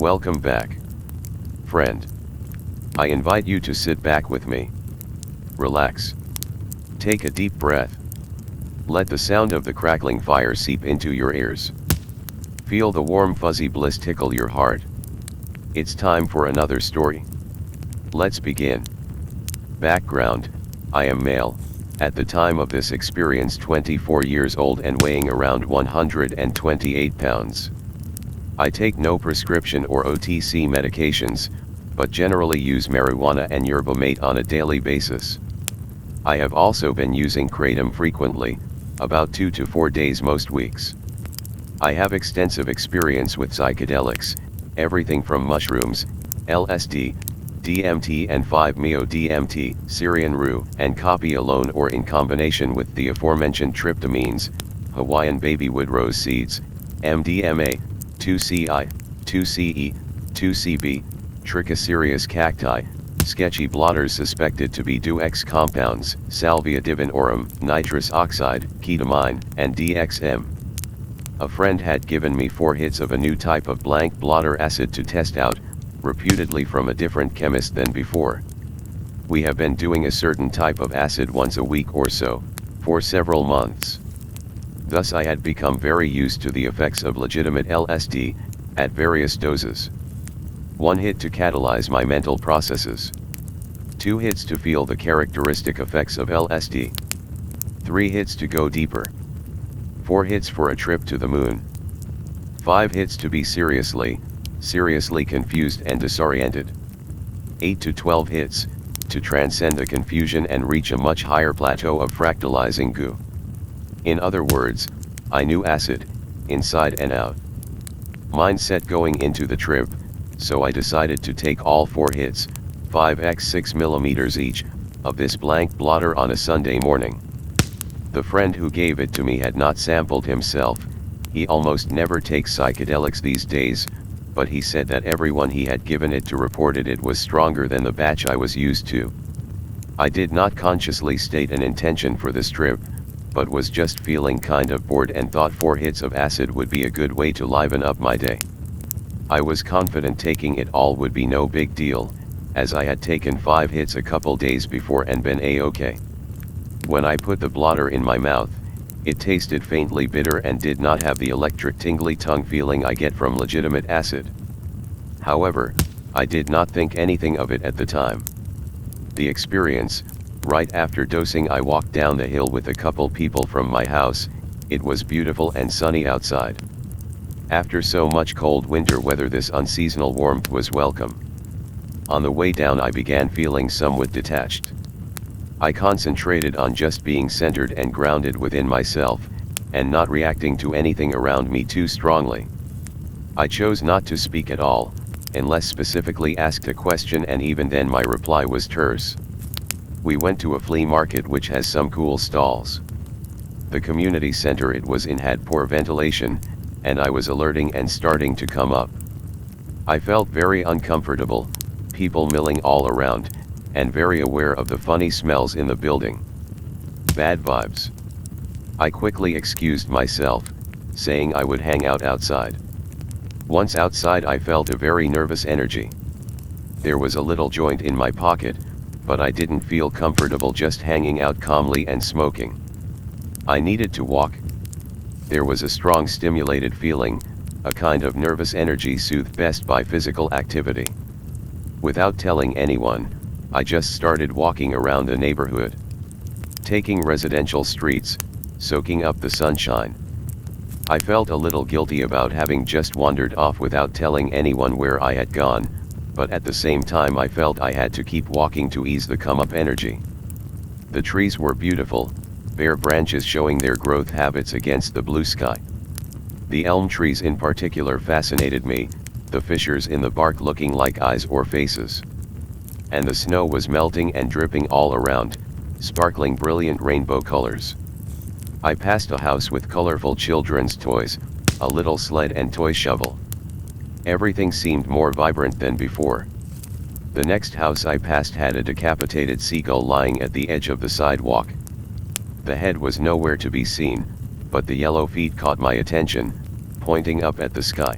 Welcome back. Friend. I invite you to sit back with me. Relax. Take a deep breath. Let the sound of the crackling fire seep into your ears. Feel the warm fuzzy bliss tickle your heart. It's time for another story. Let's begin. Background: I am male, at the time of this experience 24 years old and weighing around 128 pounds. I take no prescription or OTC medications, but generally use marijuana and yerba mate on a daily basis. I have also been using kratom frequently, about 2 to 4 days most weeks. I have extensive experience with psychedelics, everything from mushrooms, LSD, DMT and 5-MeO-DMT, Syrian rue, and copy alone or in combination with the aforementioned tryptamines, Hawaiian babywood rose seeds, MDMA, 2CI, 2CE, 2CB, Trichocereus cacti, sketchy blotters suspected to be DUX compounds, Salvia divinorum, nitrous oxide, ketamine, and DXM. A friend had given me 4 hits of a new type of blank blotter acid to test out, reputedly from a different chemist than before. We have been doing a certain type of acid once a week or so, for several months. Thus I had become very used to the effects of legitimate LSD, at various doses. 1 hit to catalyze my mental processes. 2 hits to feel the characteristic effects of LSD. 3 hits to go deeper. 4 hits for a trip to the moon. 5 hits to be seriously confused and disoriented. 8 to 12 hits, to transcend the confusion and reach a much higher plateau of fractalizing goo. In other words, I knew acid, inside and out. Mindset going into the trip, so I decided to take all 4 hits, 5x 6 millimeters each, of this blank blotter on a Sunday morning. The friend who gave it to me had not sampled himself, he almost never takes psychedelics these days, but he said that everyone he had given it to reported it was stronger than the batch I was used to. I did not consciously state an intention for this trip, but was just feeling kind of bored and thought 4 hits of acid would be a good way to liven up my day. I was confident taking it all would be no big deal, as I had taken 5 hits a couple days before and been A-okay. When I put the blotter in my mouth, it tasted faintly bitter and did not have the electric tingly tongue feeling I get from legitimate acid. However, I did not think anything of it at the time. The experience: right after dosing I walked down the hill with a couple people from my house, it was beautiful and sunny outside. After so much cold winter weather this unseasonal warmth was welcome. On the way down I began feeling somewhat detached. I concentrated on just being centered and grounded within myself, and not reacting to anything around me too strongly. I chose not to speak at all, unless specifically asked a question, and even then my reply was terse. We went to a flea market which has some cool stalls. The community center it was in had poor ventilation, and I was alerting and starting to come up. I felt very uncomfortable, people milling all around, and very aware of the funny smells in the building. Bad vibes. I quickly excused myself, saying I would hang out outside. Once outside I felt a very nervous energy. There was a little joint in my pocket, but I didn't feel comfortable just hanging out calmly and smoking. I needed to walk. There was a strong stimulated feeling, a kind of nervous energy soothed best by physical activity. Without telling anyone, I just started walking around the neighborhood. Taking residential streets, soaking up the sunshine. I felt a little guilty about having just wandered off without telling anyone where I had gone, but at the same time I felt I had to keep walking to ease the come-up energy. The trees were beautiful, bare branches showing their growth habits against the blue sky. The elm trees in particular fascinated me, the fissures in the bark looking like eyes or faces. And the snow was melting and dripping all around, sparkling brilliant rainbow colors. I passed a house with colorful children's toys, a little sled and toy shovel. Everything seemed more vibrant than before. The next house I passed had a decapitated seagull lying at the edge of the sidewalk. The head was nowhere to be seen, but the yellow feet caught my attention, pointing up at the sky.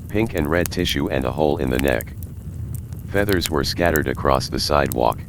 pink and red tissue and a hole in the neck. Feathers were scattered across the sidewalk.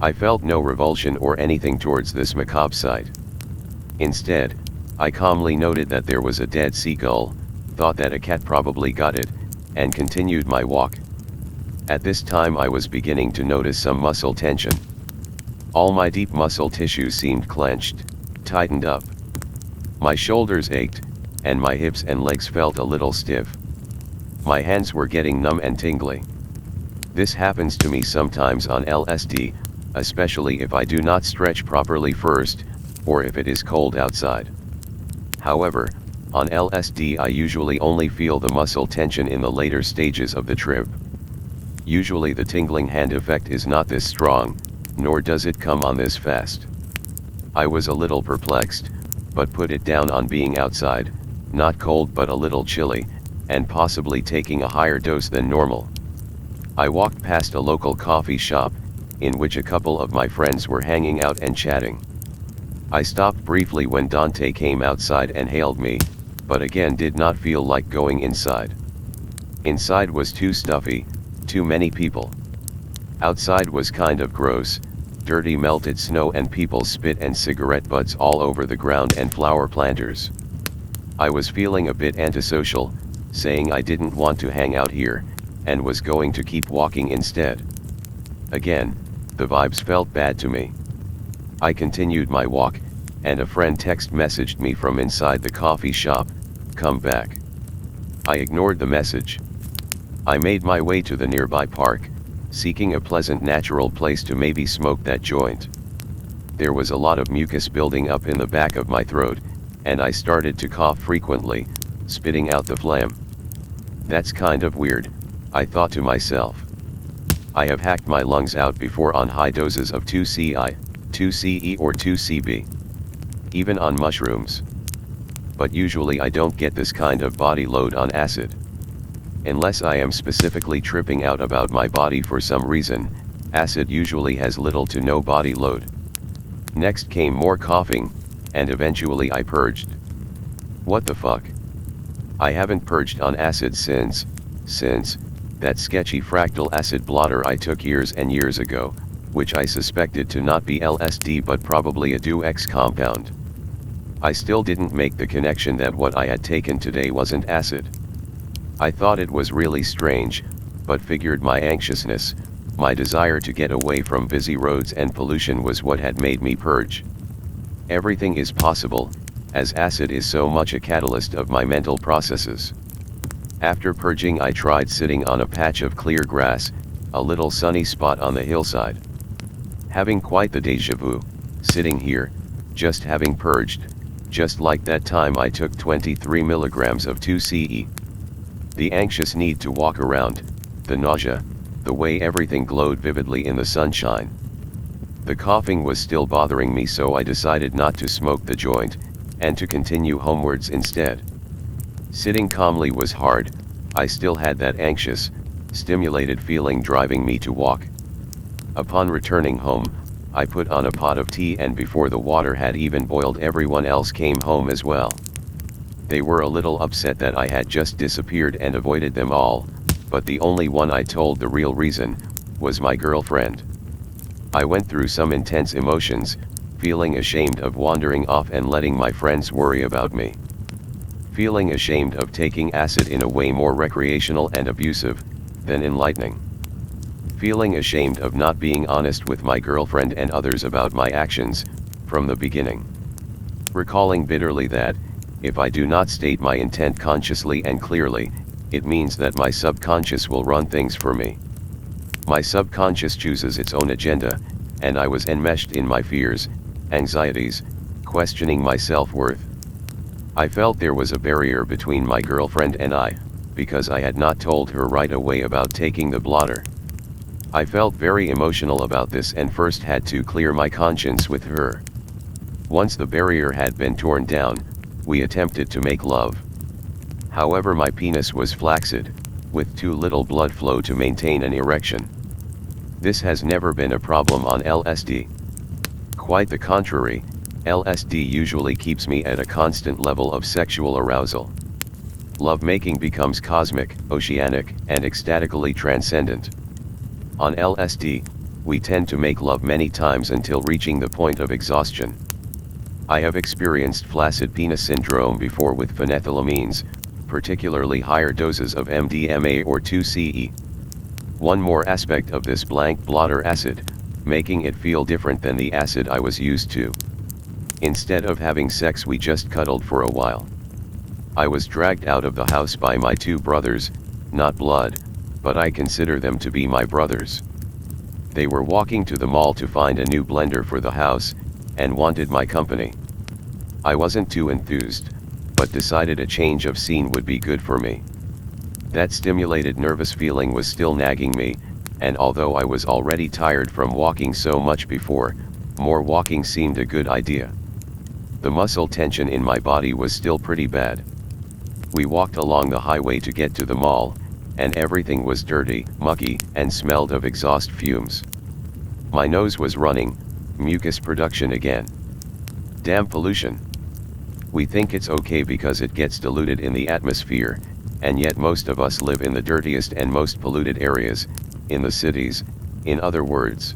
I felt no revulsion or anything towards this macabre sight. Instead, I calmly noted that there was a dead seagull, thought that a cat probably got it, and continued my walk. At this time I was beginning to notice some muscle tension. All my deep muscle tissue seemed clenched, tightened up. My shoulders ached, and my hips and legs felt a little stiff. My hands were getting numb and tingly. This happens to me sometimes on LSD, especially if I do not stretch properly first, or if it is cold outside. However, on LSD I usually only feel the muscle tension in the later stages of the trip. Usually the tingling hand effect is not this strong, nor does it come on this fast. I was a little perplexed, but put it down on being outside, not cold but a little chilly, and possibly taking a higher dose than normal. I walked past a local coffee shop, in which a couple of my friends were hanging out and chatting. I stopped briefly when Dante came outside and hailed me, but again did not feel like going inside. Inside was too stuffy, too many people. Outside was kind of gross, dirty melted snow and people's spit and cigarette butts all over the ground and flower planters. I was feeling a bit antisocial, saying I didn't want to hang out here, and was going to keep walking instead. Again, the vibes felt bad to me. I continued my walk, and a friend text messaged me from inside the coffee shop, "Come back." I ignored the message. I made my way to the nearby park, seeking a pleasant natural place to maybe smoke that joint. There was a lot of mucus building up in the back of my throat, and I started to cough frequently, spitting out the phlegm. That's kind of weird, I thought to myself. I have hacked my lungs out before on high doses of 2CI, 2CE or 2CB. Even on mushrooms. But usually I don't get this kind of body load on acid. Unless I am specifically tripping out about my body for some reason, acid usually has little to no body load. Next came more coughing, and eventually I purged. What the fuck? I haven't purged on acid since that sketchy fractal acid blotter I took years and years ago, which I suspected to not be LSD but probably a DeWeX compound. I still didn't make the connection that what I had taken today wasn't acid. I thought it was really strange, but figured my anxiousness, my desire to get away from busy roads and pollution was what had made me purge. Everything is possible, as acid is so much a catalyst of my mental processes. After purging I tried sitting on a patch of clear grass, a little sunny spot on the hillside. Having quite the déjà vu, sitting here, just having purged, just like that time I took 23 milligrams of 2CE. The anxious need to walk around, the nausea, the way everything glowed vividly in the sunshine. The coughing was still bothering me, so I decided not to smoke the joint, and to continue homewards instead. Sitting calmly was hard, I still had that anxious, stimulated feeling driving me to walk. Upon returning home, I put on a pot of tea, and before the water had even boiled everyone else came home as well. They were a little upset that I had just disappeared and avoided them all, but the only one I told the real reason, was my girlfriend. I went through some intense emotions, feeling ashamed of wandering off and letting my friends worry about me. Feeling ashamed of taking acid in a way more recreational and abusive, than enlightening. Feeling ashamed of not being honest with my girlfriend and others about my actions, from the beginning. Recalling bitterly that, if I do not state my intent consciously and clearly, it means that my subconscious will run things for me. My subconscious chooses its own agenda, and I was enmeshed in my fears, anxieties, questioning my self-worth. I felt there was a barrier between my girlfriend and I, because I had not told her right away about taking the blotter. I felt very emotional about this and first had to clear my conscience with her. Once the barrier had been torn down, we attempted to make love. However, my penis was flaccid, with too little blood flow to maintain an erection. This has never been a problem on LSD. Quite the contrary, LSD usually keeps me at a constant level of sexual arousal. Love-making becomes cosmic, oceanic, and ecstatically transcendent. On LSD, we tend to make love many times until reaching the point of exhaustion. I have experienced flaccid penis syndrome before with phenethylamines, particularly higher doses of MDMA or 2CE. One more aspect of this blank blotter acid, making it feel different than the acid I was used to. Instead of having sex, we just cuddled for a while. I was dragged out of the house by my two brothers, not blood, but I consider them to be my brothers. They were walking to the mall to find a new blender for the house, and wanted my company. I wasn't too enthused, but decided a change of scene would be good for me. That stimulated nervous feeling was still nagging me, and although I was already tired from walking so much before, more walking seemed a good idea. The muscle tension in my body was still pretty bad. We walked along the highway to get to the mall, and everything was dirty, mucky, and smelled of exhaust fumes. My nose was running, mucus production again. Damn pollution. We think it's okay because it gets diluted in the atmosphere, and yet most of us live in the dirtiest and most polluted areas, in the cities, in other words.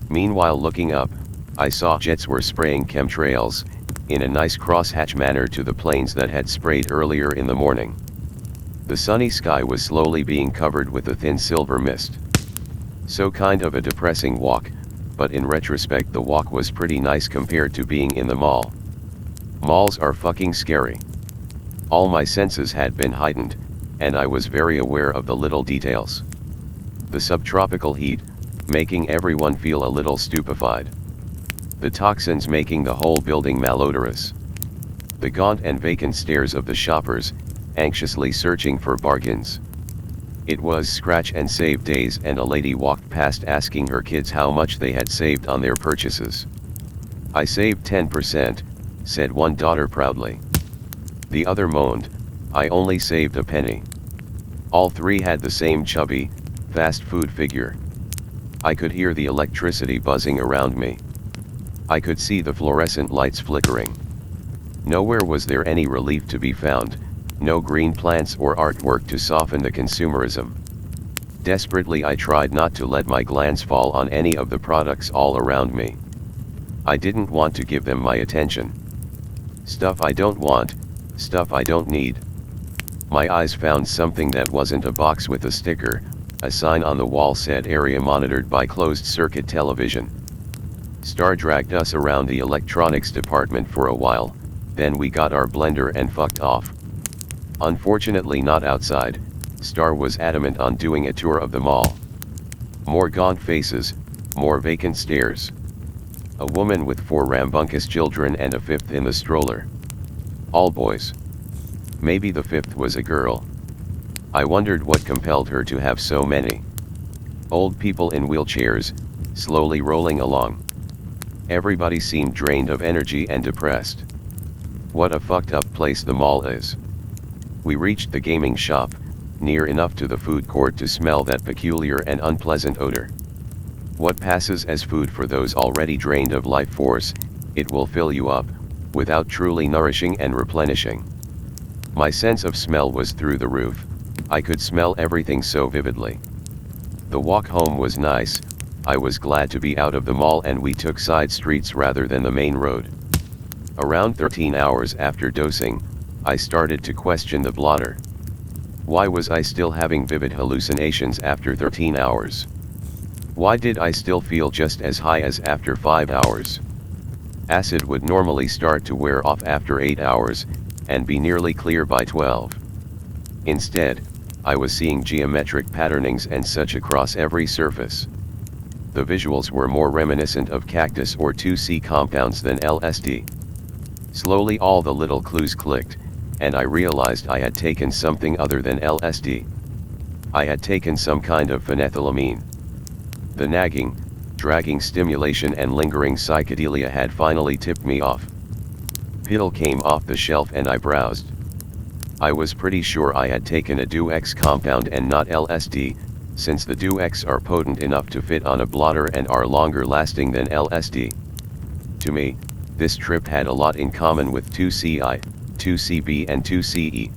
Meanwhile, looking up, I saw jets were spraying chemtrails, in a nice crosshatch manner to the planes that had sprayed earlier in the morning. The sunny sky was slowly being covered with a thin silver mist. So kind of a depressing walk, but in retrospect the walk was pretty nice compared to being in the mall. Malls are fucking scary. All my senses had been heightened, and I was very aware of the little details. The subtropical heat, making everyone feel a little stupefied. The toxins making the whole building malodorous. The gaunt and vacant stares of the shoppers, anxiously searching for bargains. It was scratch and save days, and a lady walked past asking her kids how much they had saved on their purchases. "I saved 10%, said one daughter proudly. The other moaned, "I only saved a penny." All three had the same chubby, fast food figure. I could hear the electricity buzzing around me. I could see the fluorescent lights flickering. Nowhere was there any relief to be found, no green plants or artwork to soften the consumerism. Desperately I tried not to let my glance fall on any of the products all around me. I didn't want to give them my attention. Stuff I don't want, stuff I don't need. My eyes found something that wasn't a box with a sticker. A sign on the wall said area monitored by closed circuit television. Star dragged us around the electronics department for a while, then we got our blender and fucked off. Unfortunately not outside, Star was adamant on doing a tour of the mall. More gaunt faces, more vacant stares. A woman with 4 rambunctious children and a 5th in the stroller. All boys. Maybe the 5th was a girl. I wondered what compelled her to have so many. Old people in wheelchairs, slowly rolling along. Everybody seemed drained of energy and depressed. What a fucked up place the mall is. We reached the gaming shop, near enough to the food court to smell that peculiar and unpleasant odor. What passes as food for those already drained of life force, it will fill you up, without truly nourishing and replenishing. My sense of smell was through the roof. I could smell everything so vividly. The walk home was nice. I was glad to be out of the mall, and we took side streets rather than the main road. Around 13 hours after dosing, I started to question the blotter. Why was I still having vivid hallucinations after 13 hours? Why did I still feel just as high as after 5 hours? Acid would normally start to wear off after 8 hours, and be nearly clear by 12. Instead, I was seeing geometric patternings and such across every surface. The visuals were more reminiscent of cactus or 2C compounds than LSD. Slowly all the little clues clicked, and I realized I had taken something other than LSD. I had taken some kind of phenethylamine. The nagging, dragging stimulation and lingering psychedelia had finally tipped me off. Pill came off the shelf and I browsed. I was pretty sure I had taken a DuX compound and not LSD, since the DuX are potent enough to fit on a blotter and are longer lasting than LSD. To me, this trip had a lot in common with 2CI, 2CB and 2CE.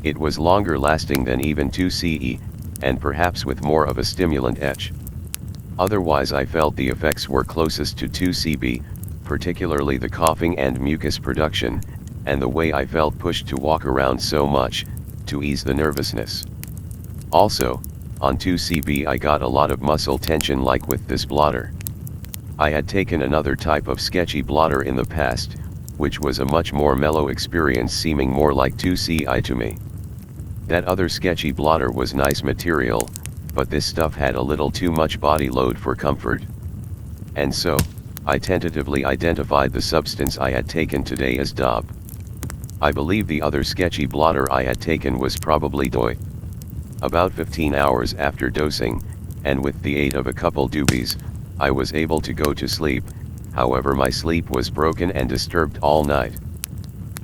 It was longer lasting than even 2CE, and perhaps with more of a stimulant etch. Otherwise I felt the effects were closest to 2CB, particularly the coughing and mucus production, and the way I felt pushed to walk around so much, to ease the nervousness. Also, on 2CB I got a lot of muscle tension like with this blotter. I had taken another type of sketchy blotter in the past, which was a much more mellow experience, seeming more like 2CI to me. That other sketchy blotter was nice material, but this stuff had a little too much body load for comfort. And so, I tentatively identified the substance I had taken today as DOB. I believe the other sketchy blotter I had taken was probably DOI. About 15 hours after dosing, and with the aid of a couple doobies, I was able to go to sleep. However, my sleep was broken and disturbed all night.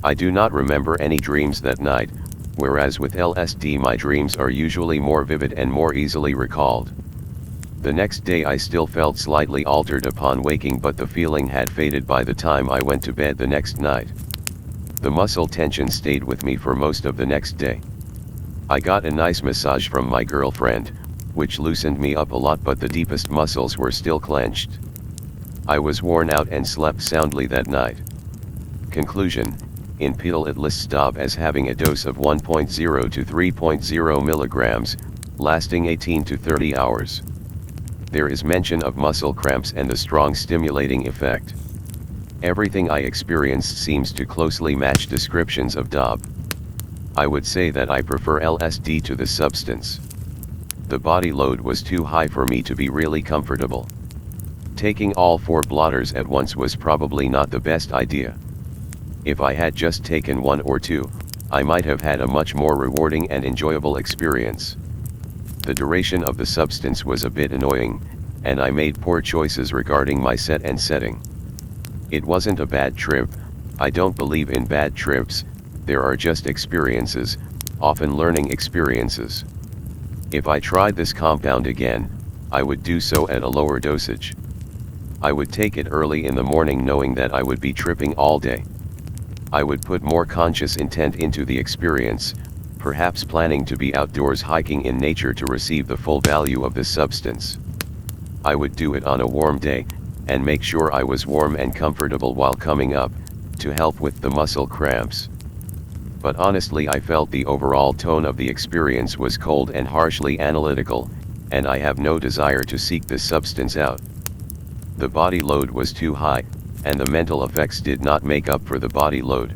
I do not remember any dreams that night, whereas with LSD my dreams are usually more vivid and more easily recalled. The next day I still felt slightly altered upon waking, but the feeling had faded by the time I went to bed the next night. The muscle tension stayed with me for most of the next day. I got a nice massage from my girlfriend, which loosened me up a lot, but the deepest muscles were still clenched. I was worn out and slept soundly that night. Conclusion: in pill it lists DOB as having a dose of 1.0 to 3.0 milligrams, lasting 18 to 30 hours. There is mention of muscle cramps and the strong stimulating effect. Everything I experienced seems to closely match descriptions of DOB. I would say that I prefer LSD to the substance. The body load was too high for me to be really comfortable. Taking all 4 blotters at once was probably not the best idea. If I had just taken 1 or 2, I might have had a much more rewarding and enjoyable experience. The duration of the substance was a bit annoying, and I made poor choices regarding my set and setting. It wasn't a bad trip. I don't believe in bad trips. There are just experiences, often learning experiences. If I tried this compound again, I would do so at a lower dosage. I would take it early in the morning knowing that I would be tripping all day. I would put more conscious intent into the experience, perhaps planning to be outdoors hiking in nature to receive the full value of this substance. I would do it on a warm day, and make sure I was warm and comfortable while coming up, to help with the muscle cramps. But honestly, I felt the overall tone of the experience was cold and harshly analytical, and I have no desire to seek this substance out. The body load was too high, and the mental effects did not make up for the body load.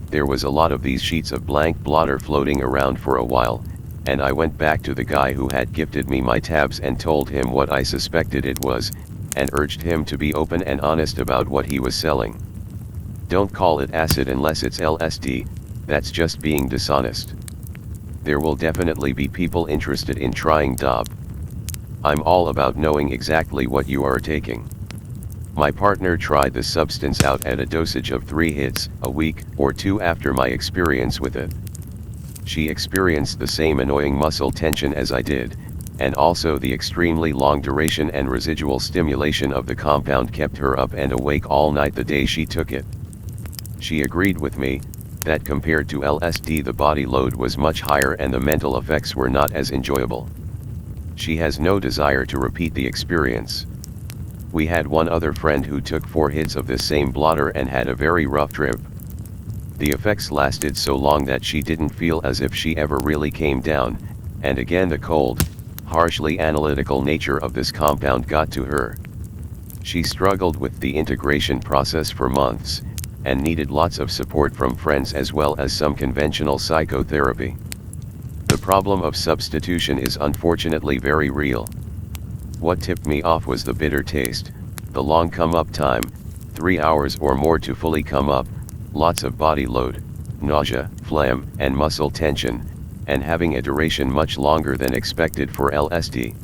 There was a lot of these sheets of blank blotter floating around for a while, and I went back to the guy who had gifted me my tabs and told him what I suspected it was, and urged him to be open and honest about what he was selling. Don't call it acid unless it's LSD, that's just being dishonest. There will definitely be people interested in trying DOB. I'm all about knowing exactly what you are taking. My partner tried the substance out at a dosage of 3 hits a week or 2 after my experience with it. She experienced the same annoying muscle tension as I did, and also the extremely long duration and residual stimulation of the compound kept her up and awake all night the day she took it. She agreed with me that compared to LSD the body load was much higher and the mental effects were not as enjoyable. She has no desire to repeat the experience. We had one other friend who took 4 hits of this same blotter and had a very rough trip. The effects lasted so long that she didn't feel as if she ever really came down, and again the cold, harshly analytical nature of this compound got to her. She struggled with the integration process for months, and needed lots of support from friends as well as some conventional psychotherapy. The problem of substitution is unfortunately very real. What tipped me off was the bitter taste, the long come-up time, 3 hours or more to fully come up, lots of body load, nausea, phlegm, and muscle tension, and having a duration much longer than expected for LSD.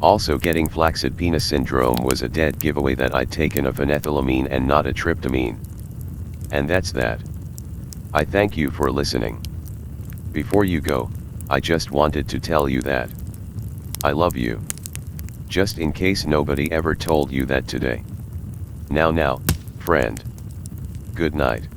Also, getting flaccid penis syndrome was a dead giveaway that I'd taken a phenethylamine and not a tryptamine. And that's that. I thank you for listening. Before you go, I just wanted to tell you that I love you. Just in case nobody ever told you that today. Now, friend. Good night.